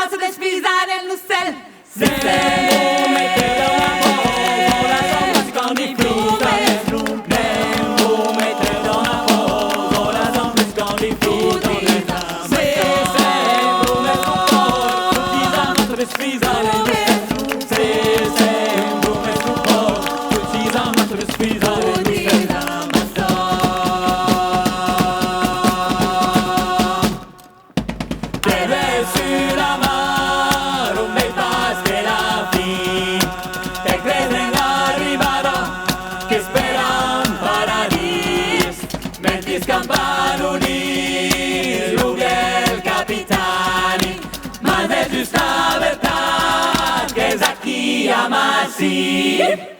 massa despisa nell'ussel. Se Mettete una foto, la somma si con di frutta. Mettete una foto, la somma si con di frutta. Se sembra un po', tutti la massa despisa nell'ussel. Se sembra un po', tutti la massa despisa nell'ussel. Sur la mar, un bel pas de la fin. Te creden arribada, che spera un paradis. Mentis campanoni, l'ubiel capitani. Ma de giusta verità, che sa chi amassi.